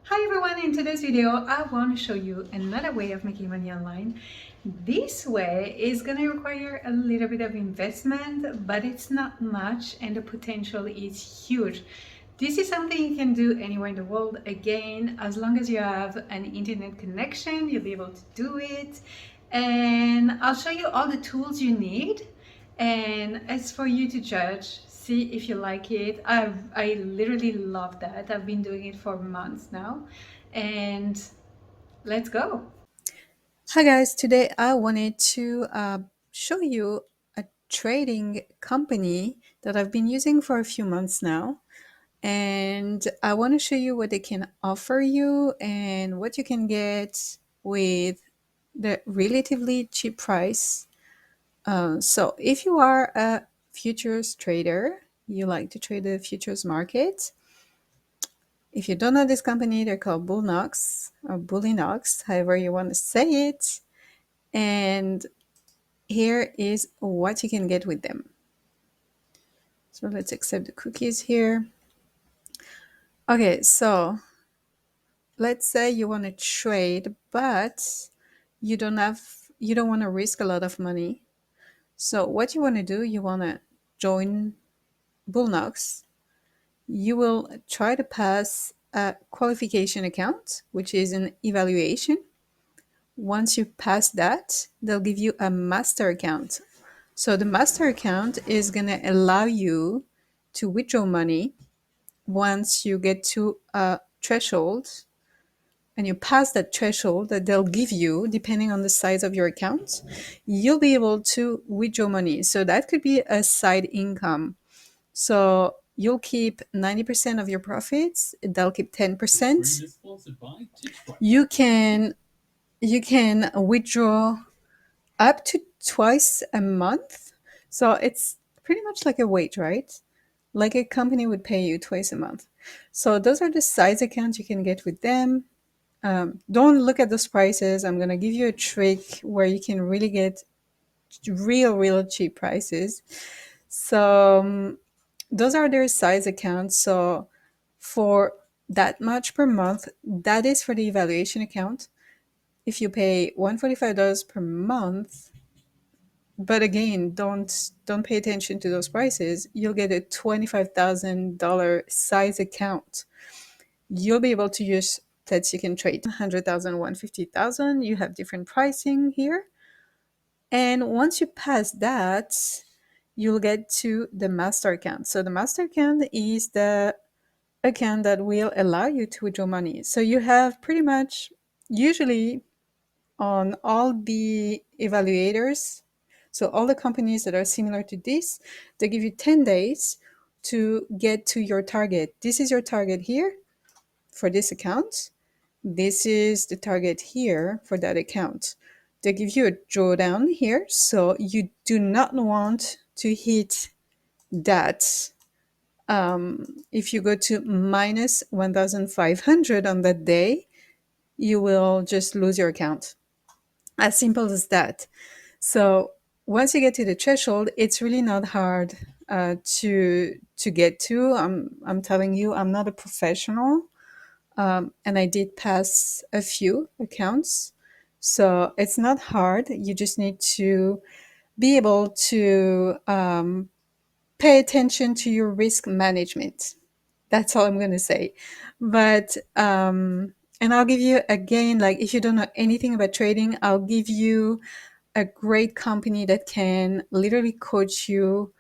Hi everyone, in today's video I want to show you another way of making money online. This way is going to require a little bit of investment, but it's not much and the potential is huge. This is something you can do anywhere in the world. Again, as long as you have an internet connection, you'll be able to do it. And I'll show you all the tools you need, and it's for you to judge, see if you like it. I literally love that. I've been doing it for months now, and let's go. Hi guys, today I wanted to show you a trading company that I've been using for a few months now, and I want to show you what they can offer you and what you can get with the relatively cheap price. So if you are a futures trader, you like to trade the futures market. If you don't know this company, they're called Bullnox or Bullinox, however you want to say it. And here is what you can get with them. So let's accept the cookies here. Okay, so let's say you want to trade, but you don't want to risk a lot of money. So what you want to do, you want to join Bullnox. You will try to pass a qualification account, which is an evaluation. Once you pass that, they'll give you a master account. So the master account is going to allow you to withdraw money once you get to a threshold, and you pass that threshold that they'll give you depending on the size of your account. You'll be able to withdraw money. So that could be a side income. So you'll keep 90% of your profits, they'll keep 10%. You can you can withdraw up to twice a month. So it's pretty much like a wage, right? Like a company would pay you twice a month. So those are the size accounts you can get with them. Don't look at those prices. I'm going to give you a trick where you can really get real cheap prices. So those are their size accounts. So for that much per month, that is for the evaluation account. If you pay $145 per month, but again, don't pay attention to those prices, you'll get a $25,000 size account. You'll be able to use that. You can trade 100,000, 150,000. You have different pricing here. And once you pass that, you'll get to the master account. So the master account is the account that will allow you to withdraw money. So you have pretty much, usually on all the evaluators, so all the companies that are similar to this, they give you 10 days to get to your target. This is your target here for this account. This is the target here for that account. They give you a drawdown here, so you do not want to hit that. If you go to minus 1,500 on that day, you will just lose your account. As simple as that. So once you get to the threshold, it's really not hard to get to. I'm telling you, I'm not a professional, and I did pass a few accounts, so it's not hard. You just need to be able to pay attention to your risk management. That's all I'm going to say. But and I'll give you again, like if you don't know anything about trading, I'll give you a great company that can literally coach you.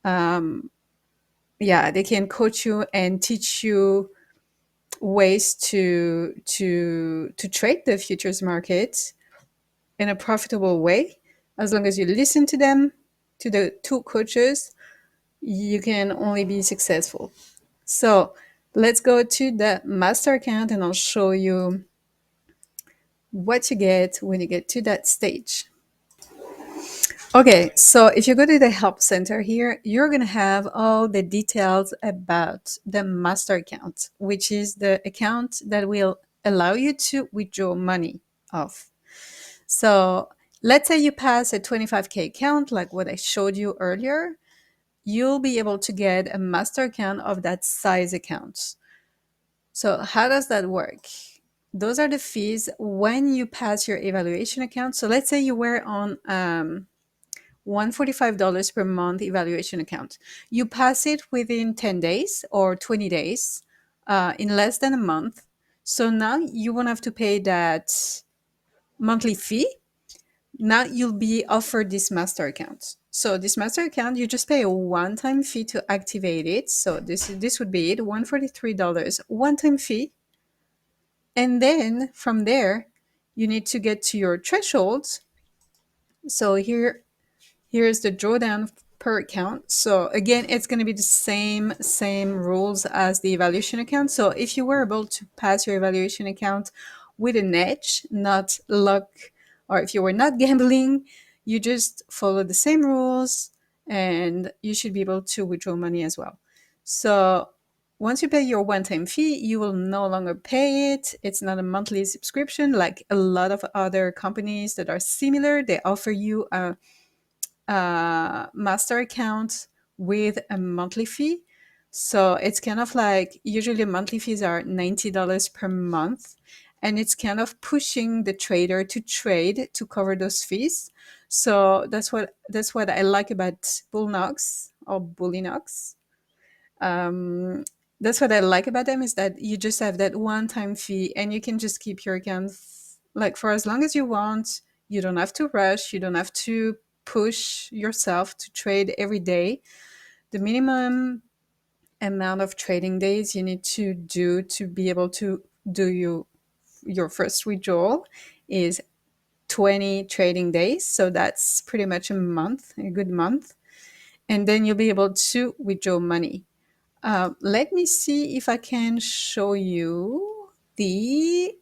Yeah, they can coach you and teach you ways to trade the futures market in a profitable way. As long as you listen to them, to the two coaches, you can only be successful. So let's go to the master account and I'll show you what you get when you get to that stage. Okay, so if you go to the help center here, you're going to have all the details about the master account, which is the account that will allow you to withdraw money off. So let's say you pass a 25K account, like what I showed you earlier, you'll be able to get a master account of that size account. So how does that work? Those are the fees when you pass your evaluation account. So let's say you were on $145 per month evaluation account. You pass it within 10 days or 20 days, in less than a month. So now you won't have to pay that monthly fee. Now you'll be offered this master account. So this master account, you just pay a one-time fee to activate it. So this would be it, $143 one-time fee. And then from there, you need to get to your thresholds. So here's the drawdown per account. So again, it's going to be the same rules as the evaluation account. So if you were able to pass your evaluation account with an edge, not luck, or if you were not gambling, you just follow the same rules and you should be able to withdraw money as well. So once you pay your one-time fee, you will no longer pay it. It's not a monthly subscription like a lot of other companies that are similar. They offer you a master account with a monthly fee. So it's kind of like usually monthly fees are $90 per month. And it's kind of pushing the trader to trade to cover those fees. So that's what I like about Bullnox or Bullinox. Um, that's what I like about them is that you just have that one-time fee and you can just keep your account like for as long as you want. You don't have to rush. You don't have to push yourself to trade every day. The minimum amount of trading days you need to do to be able to do your first withdrawal is 20 trading days. So that's pretty much a month, a good month. And then you'll be able to withdraw money. Let me see if I can show you the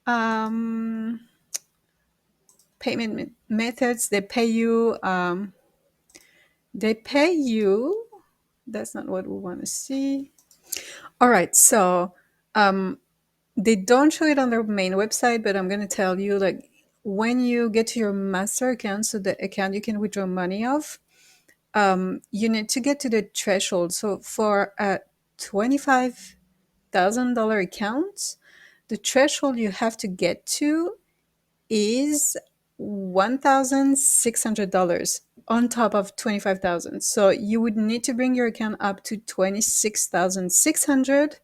um, payment methods. They pay you. That's not what we want to see. All right, so um, they don't show it on their main website, but I'm going to tell you like when you get to your master account, so the account you can withdraw money of, you need to get to the threshold. So for a $25,000 account, the threshold you have to get to is $1,600 on top of 25,000. So you would need to bring your account up to 26,600,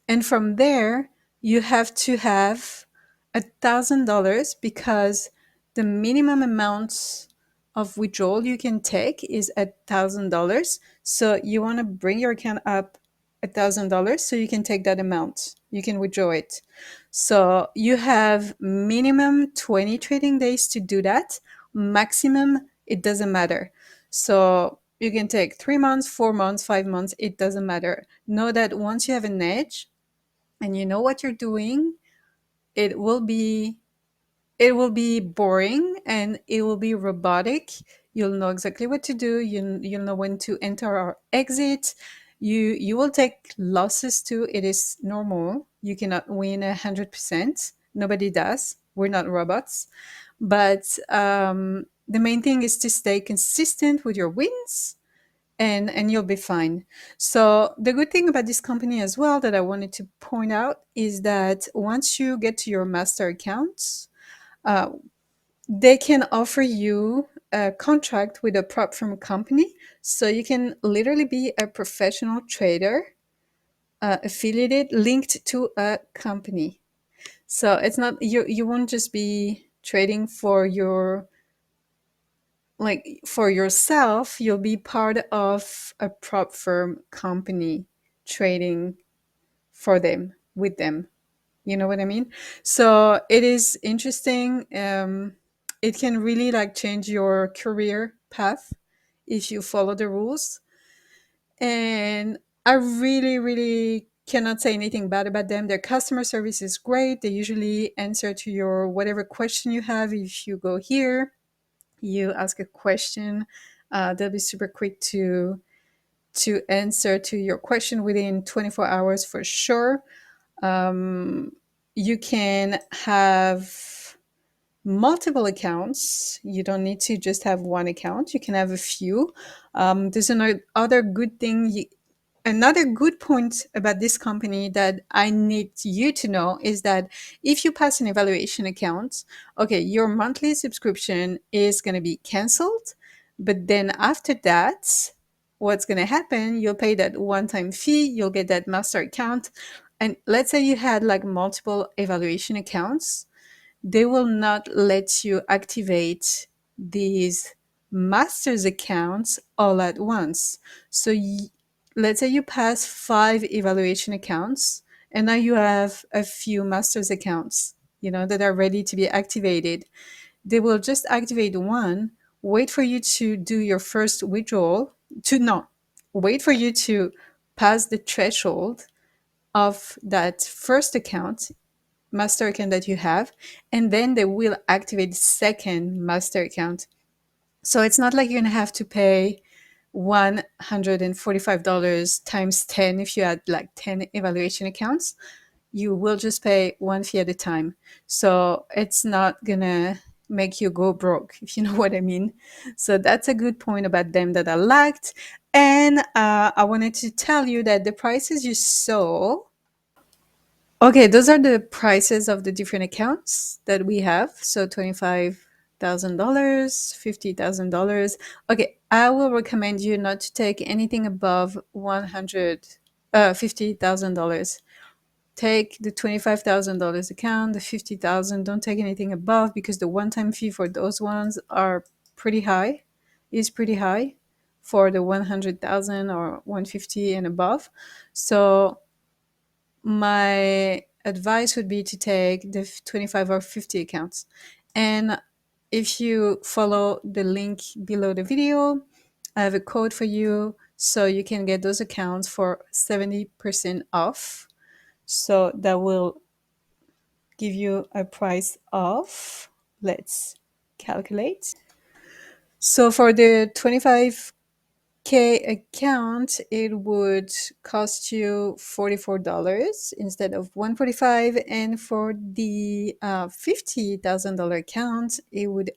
and from there you have to have $1,000 because the minimum amount of withdrawal you can take is $1,000. So you want to bring your account up $1,000 so you can take that amount. You can withdraw it. So you have minimum 20 trading days to do that. Maximum, it doesn't matter. So you can take 3 months, 4 months, 5 months, it doesn't matter. Know that once you have an edge and you know what you're doing, it will be it will be boring and it will be robotic. You'll know exactly what to do. You'll know when to enter or exit. You will take losses too. It is normal. You cannot win 100%. Nobody does. We're not robots. But the main thing is to stay consistent with your wins, and you'll be fine. So the good thing about this company as well that I wanted to point out is that once you get to your master accounts, uh, they can offer you a contract with a prop firm company. So you can literally be a professional trader, affiliated, linked to a company. So it's not you won't just be trading for your like for yourself. You'll be part of a prop firm company trading for them with them. You know what I mean? So it is interesting. It can really like change your career path if you follow the rules. And I really, really cannot say anything bad about them. Their customer service is great. They usually answer to your whatever question you have. If you go here, you ask a question, they'll be super quick to answer to your question within 24 hours for sure. Um, you can have multiple accounts. You don't need to just have one account. You can have a few. There's another other good thing. another good point about this company that I need you to know is that if you pass an evaluation account, okay, your monthly subscription is going to be canceled. But then after that, what's going to happen? You'll pay that one time fee, you'll get that master account. And let's say you had like multiple evaluation accounts, they will not let you activate these master's accounts all at once. So let's say you pass 5 evaluation accounts and now you have a few master's accounts, that are ready to be activated. They will just activate one, wait for you to do your first withdrawal, to not wait for you to pass the threshold of that first account, master account that you have, and then they will activate the second master account. So it's not like you're going to have to pay $145 times 10 if you had like 10 evaluation accounts. You will just pay one fee at a time. So it's not going to make you go broke, if you know what I mean. So that's a good point about them that I liked. And I wanted to tell you that the prices you saw. Okay, those are the prices of the different accounts that we have. So $25,000, $50,000. Okay, I will recommend you not to take anything above $50,000. Take the $25,000 account, the 50,000. Don't take anything above because the one-time fee for those ones are pretty high. Is pretty high for the 100,000 or 150 and above. So my advice would be to take the 25 or 50 accounts. And if you follow the link below the video, I have a code for you so you can get those accounts for 70% off. So that will give you a price of, let's calculate. So for the 25K account, it would cost you $44 instead of $145, and for the $50,000 account, it would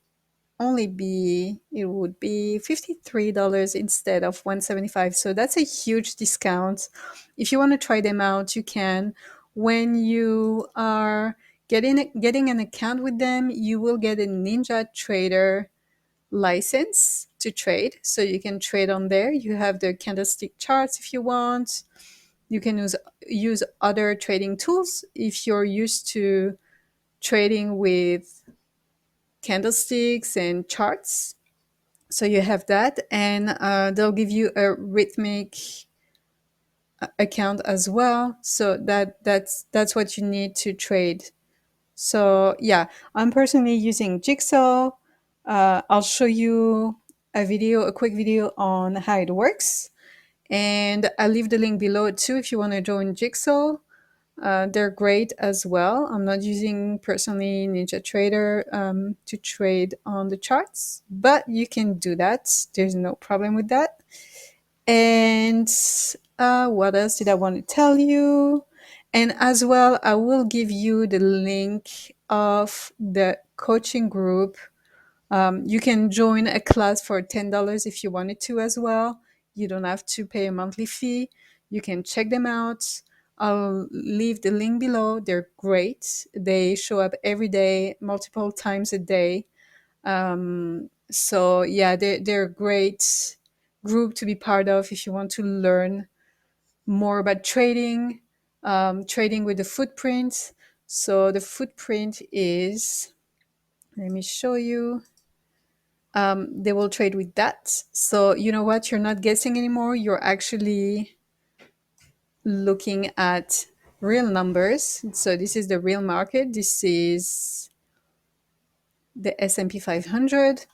be $53 instead of $175. So that's a huge discount. If you want to try them out, you can. When you are getting an account with them, you will get a Ninja Trader license to trade, so you can trade on there. You have the candlestick charts if you want. You can use other trading tools if you're used to trading with candlesticks and charts. So you have that, and they'll give you a rhythmic account as well. So that's what you need to trade. So yeah, I'm personally using Jigsaw. I'll show you a quick video on how it works. And I'll leave the link below too if you want to join Jigsaw. They're great as well. I'm not using personally NinjaTrader to trade on the charts, but you can do that. There's no problem with that. And what else did I want to tell you? And as well, I will give you the link of the coaching group. You can join a class for $10 if you wanted to as well. You don't have to pay a monthly fee. You can check them out. I'll leave the link below. They're great. They show up every day, multiple times a day. So yeah, they're a great group to be part of if you want to learn more about trading, trading with the footprint. So the footprint is, let me show you. They will trade with that. So you know what? You're not guessing anymore. You're actually looking at real numbers. So this is the real market. This is the S&P 500.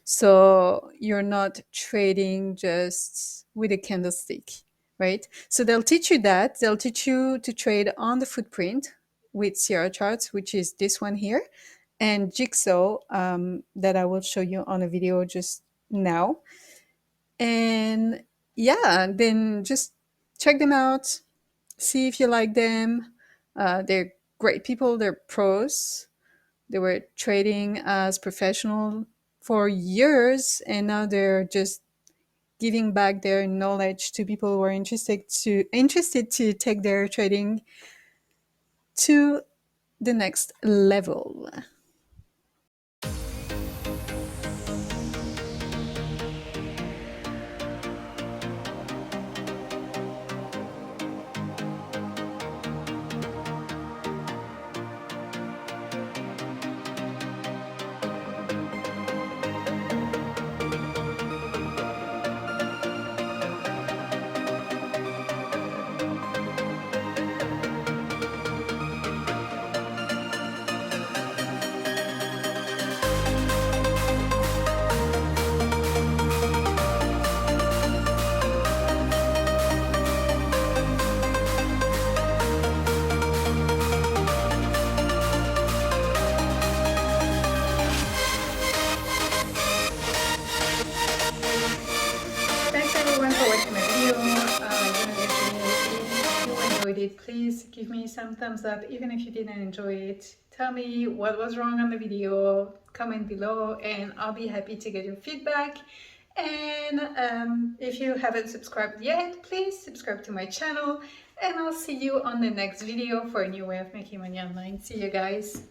So you're not trading just with a candlestick, right? So they'll teach you that. They'll teach you to trade on the footprint with Sierra charts, which is this one here, and Jigsaw that I will show you on a video just now. And yeah, then just check them out, see if you like them. They're great people, they're pros. They were trading as professional for years, and now they're just giving back their knowledge to people who are interested to take their trading to the next level. Thanks everyone for watching my video. If you enjoyed it, please give me some thumbs up. Even if you didn't enjoy it, tell me what was wrong on the video, comment below, and I'll be happy to get your feedback. And if you haven't subscribed yet, please subscribe to my channel, and I'll see you on the next video for a new way of making money online. See you guys.